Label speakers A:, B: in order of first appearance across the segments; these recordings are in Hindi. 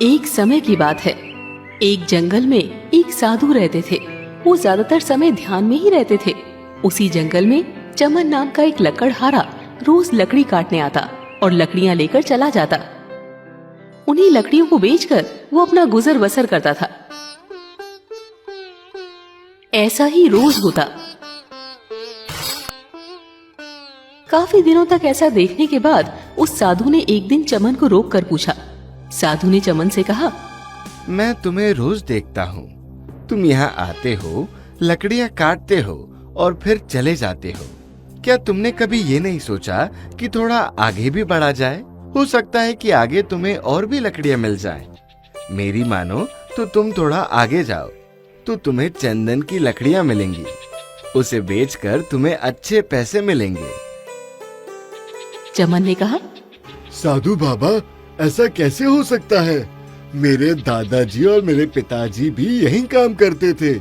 A: एक समय की बात है। एक जंगल में एक साधु रहते थे। वो ज्यादातर समय ध्यान में ही रहते थे। उसी जंगल में चमन नाम का एक लकड़हारा रोज लकड़ी काटने आता और लकड़ियां लेकर चला जाता। उन्हीं लकड़ियों को बेचकर वो अपना गुजर बसर करता था। ऐसा ही रोज होता। काफी दिनों तक ऐसा देखने के बाद उस साधु ने एक दिन चमन को रोक कर पूछा। साधु ने चमन से कहा,
B: मैं तुम्हें रोज देखता हूँ। तुम यहाँ आते हो, लकड़ियाँ काटते हो और फिर चले जाते हो। क्या तुमने कभी ये नहीं सोचा कि थोड़ा आगे भी बढ़ा जाए? हो सकता है कि आगे तुम्हें और भी लकड़ियाँ मिल जाएं। मेरी मानो तो तुम थोड़ा आगे जाओ तो तुम्हें चंदन की लकड़ियाँ मिलेंगी। उसे बेचकर तुम्हें अच्छे पैसे मिलेंगे।
A: चमन ने कहा,
C: साधु बाबा, ऐसा कैसे हो सकता है? मेरे दादाजी और मेरे पिताजी भी यही काम करते थे,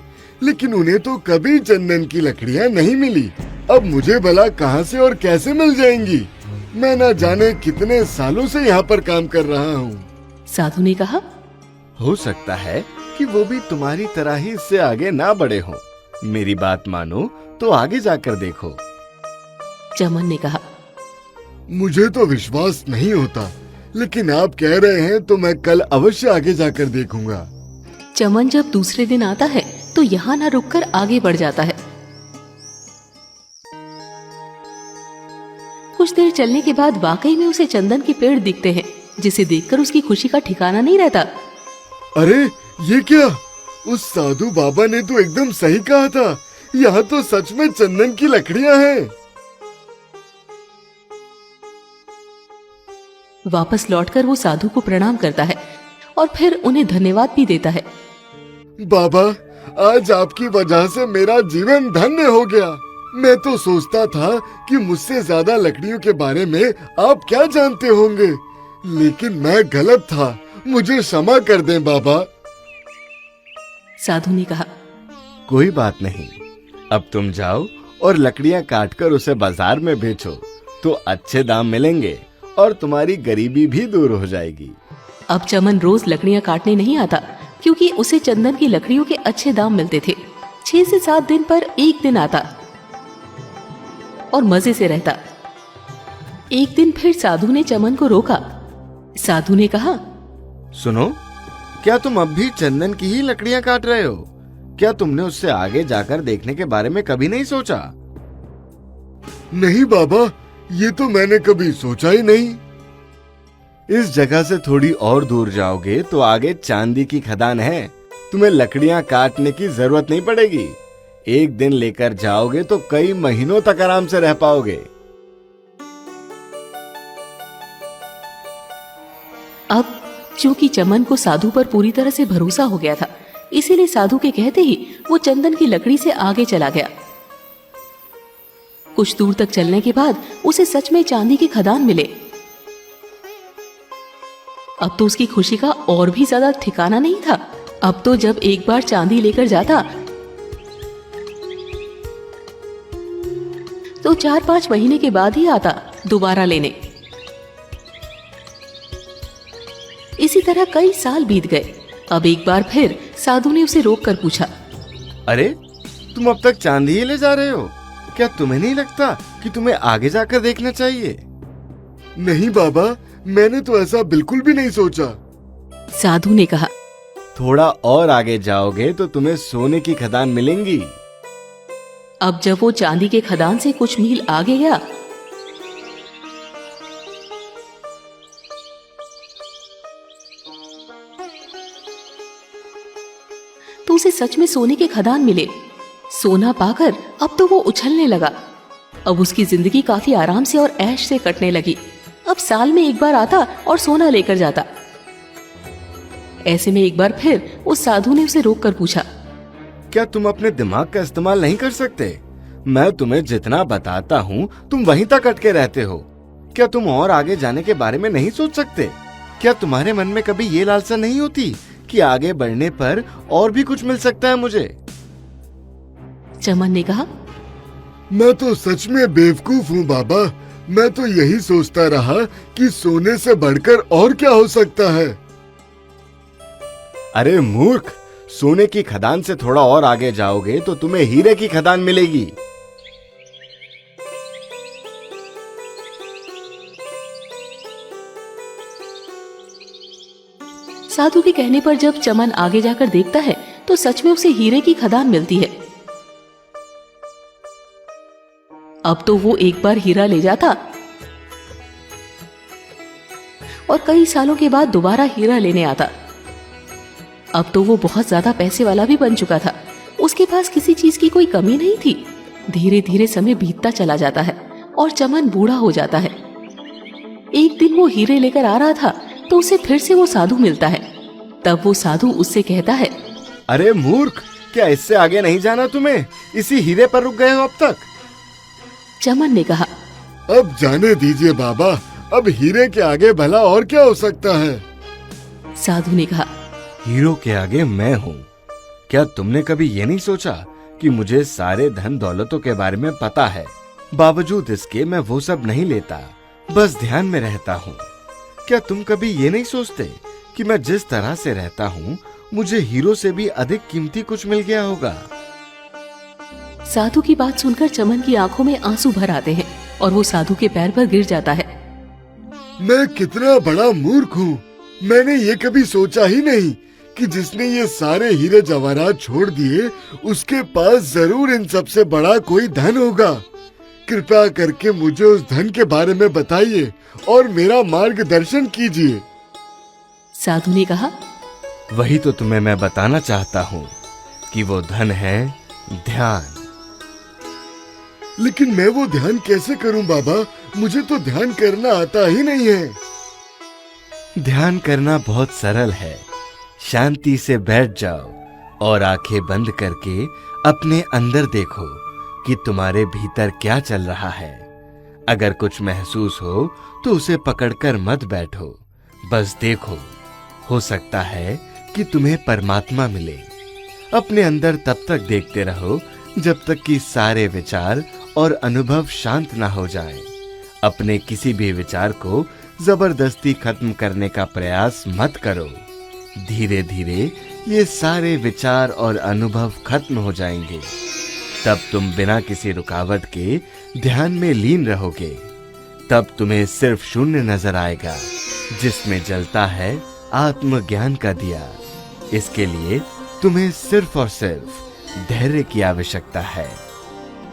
C: लेकिन उन्हें तो कभी चंदन की लकड़ियाँ नहीं मिली। अब मुझे भला कहाँ से और कैसे मिल जाएंगी? मैं न जाने कितने सालों से यहाँ पर काम कर रहा हूँ।
A: साधु ने कहा,
B: हो सकता है कि वो भी तुम्हारी तरह ही इससे आगे ना बढ़े हों। मेरी बात मानो तो आगे जाकर देखो।
A: चमन ने कहा,
C: मुझे तो विश्वास नहीं होता, लेकिन आप कह रहे हैं तो मैं कल अवश्य आगे जाकर देखूंगा।
A: चमन जब दूसरे दिन आता है तो यहाँ न रुककर आगे बढ़ जाता है। कुछ देर चलने के बाद वाकई में उसे चंदन के पेड़ दिखते हैं, जिसे देखकर उसकी खुशी का ठिकाना नहीं रहता।
C: अरे ये क्या? उस साधु बाबा ने तो एकदम सही कहा था। यहाँ तो सच में चंदन की लकड़ियाँ हैं।
A: वापस लौटकर वो साधु को प्रणाम करता है और फिर उन्हें धन्यवाद भी देता है।
C: बाबा, आज आपकी वजह से मेरा जीवन धन्य हो गया। मैं तो सोचता था कि मुझसे ज्यादा लकड़ियों के बारे में आप क्या जानते होंगे, लेकिन मैं गलत था। मुझे क्षमा कर दें बाबा।
A: साधु ने कहा,
B: कोई बात नहीं। अब तुम जाओ और लकड़ियाँ काटकर उसे बाजार में बेचो तो अच्छे दाम मिलेंगे और तुम्हारी गरीबी भी दूर हो जाएगी।
A: अब चमन रोज लकड़ियां काटने नहीं आता, क्योंकि उसे चंदन की लकड़ियों के अच्छे दाम मिलते थे। 6 से 7 दिन पर एक दिन आता और मजे से रहता। एक दिन फिर साधु ने चमन को रोका। साधु ने कहा,
B: सुनो, क्या तुम अब भी चंदन की ही लकड़ियाँ काट रहे हो? क्या तुमने उससे आगे जाकर देखने के बारे में कभी नहीं सोचा?
C: नहीं बाबा, ये तो मैंने कभी सोचा ही नहीं।
B: इस जगह से थोड़ी और दूर जाओगे तो आगे चांदी की खदान है। तुम्हें लकड़ियां काटने की जरूरत नहीं पड़ेगी। एक दिन लेकर जाओगे तो कई महीनों तक आराम से रह पाओगे।
A: अब चूंकि चमन को साधु पर पूरी तरह से भरोसा हो गया था, इसीलिए साधु के कहते ही वो चंदन की लकड़ी से आगे चला गया। कुछ दूर तक चलने के बाद उसे सच में चांदी की खदान मिले। अब तो उसकी खुशी का और भी ज्यादा ठिकाना नहीं था। अब तो जब एक बार चांदी लेकर जाता तो 4-5 महीने के बाद ही आता दोबारा लेने। इसी तरह कई साल बीत गए। अब एक बार फिर साधु ने उसे रोक कर पूछा,
B: अरे, तुम अब तक चांदी ही ले जा रहे हो? क्या तुम्हें नहीं लगता कि तुम्हें आगे जाकर देखना चाहिए?
C: नहीं बाबा, मैंने तो ऐसा बिल्कुल भी नहीं सोचा।
A: साधु ने कहा,
B: थोड़ा और आगे जाओगे तो तुम्हें सोने की खदान मिलेंगी।
A: अब जब वो चांदी के खदान से कुछ मील आगे गया तो उसे सच में सोने के खदान मिले। सोना पाकर अब तो वो उछलने लगा। अब उसकी जिंदगी काफी आराम से और ऐश से कटने लगी। अब साल में एक बार आता और सोना लेकर जाता। ऐसे में एक बार फिर उस साधु ने उसे रोक कर पूछा,
B: क्या तुम अपने दिमाग का इस्तेमाल नहीं कर सकते? मैं तुम्हें जितना बताता हूँ तुम वहीं तक अटके रहते हो। क्या तुम और आगे जाने के बारे में नहीं सोच सकते? क्या तुम्हारे मन में कभी ये लालसा नहीं होती कि आगे बढ़ने पर और भी कुछ मिल सकता है मुझे?
A: चमन ने कहा,
C: मैं तो सच में बेवकूफ हूँ बाबा। मैं तो यही सोचता रहा कि सोने से बढ़कर और क्या हो सकता है।
B: अरे मूर्ख, सोने की खदान से थोड़ा और आगे जाओगे तो तुम्हें हीरे की खदान मिलेगी।
A: साधु के कहने पर जब चमन आगे जाकर देखता है तो सच में उसे हीरे की खदान मिलती है। अब तो वो एक बार हीरा ले जाता और कई सालों के बाद दोबारा हीरा लेने आता। अब तो वो बहुत ज्यादा पैसे वाला भी बन चुका था। उसके पास किसी चीज की कोई कमी नहीं थी। धीरे धीरे समय बीतता चला जाता है और चमन बूढ़ा हो जाता है। एक दिन वो हीरे लेकर आ रहा था तो उसे फिर से वो साधु मिलता है। तब वो साधु उससे कहता है,
B: अरे मूर्ख, क्या इससे आगे नहीं जाना तुम्हें? इसी हीरे पर रुक गए हो अब तक?
A: चमन ने कहा,
C: अब जाने दीजिए बाबा, अब हीरे के आगे भला और क्या हो सकता है?
A: साधु ने कहा,
B: हीरो के आगे मैं हूँ। क्या तुमने कभी ये नहीं सोचा कि मुझे सारे धन दौलतों के बारे में पता है, बावजूद इसके मैं वो सब नहीं लेता, बस ध्यान में रहता हूँ। क्या तुम कभी ये नहीं सोचते कि मैं जिस तरह से रहता हूँ मुझे हीरो से भी अधिक कीमती कुछ मिल गया होगा?
A: साधु की बात सुनकर चमन की आंखों में आंसू भर आते हैं और वो साधु के पैर पर गिर जाता है।
C: मैं कितना बड़ा मूर्ख हूँ। मैंने ये कभी सोचा ही नहीं कि जिसने ये सारे हीरे जवाहरात छोड़ दिए उसके पास जरूर इन सबसे बड़ा कोई धन होगा। कृपया करके मुझे उस धन के बारे में बताइए और मेरा मार्गदर्शन कीजिए।
A: साधु ने कहा,
B: वही तो तुम्हें मैं बताना चाहता हूँ कि वो धन है ध्यान।
C: लेकिन मैं वो ध्यान कैसे करूं बाबा? मुझे तो ध्यान करना आता ही नहीं है।
B: ध्यान करना बहुत सरल है। शांति से बैठ जाओ और आंखें बंद करके अपने अंदर देखो कि तुम्हारे भीतर क्या चल रहा है। अगर कुछ महसूस हो तो उसे पकड़कर मत बैठो, बस देखो। हो सकता है कि तुम्हें परमात्मा मिले। अपने अंदर तब तक देखते रहो जब तक कि सारे विचार और अनुभव शांत ना हो जाएं। अपने किसी भी विचार को जबरदस्ती खत्म करने का प्रयास मत करो। धीरे धीरे ये सारे विचार और अनुभव खत्म हो जाएंगे। तब तुम बिना किसी रुकावट के ध्यान में लीन रहोगे। तब तुम्हें सिर्फ शून्य नजर आएगा जिसमें जलता है आत्मज्ञान का दिया। इसके लिए तुम्हें सिर्फ और सिर्फ धैर्य की आवश्यकता है।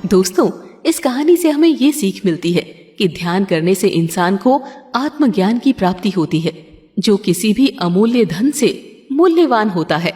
A: दोस्तों, इस कहानी से हमें ये सीख मिलती है कि ध्यान करने से इंसान को आत्मज्ञान की प्राप्ति होती है, जो किसी भी अमूल्य धन से मूल्यवान होता है।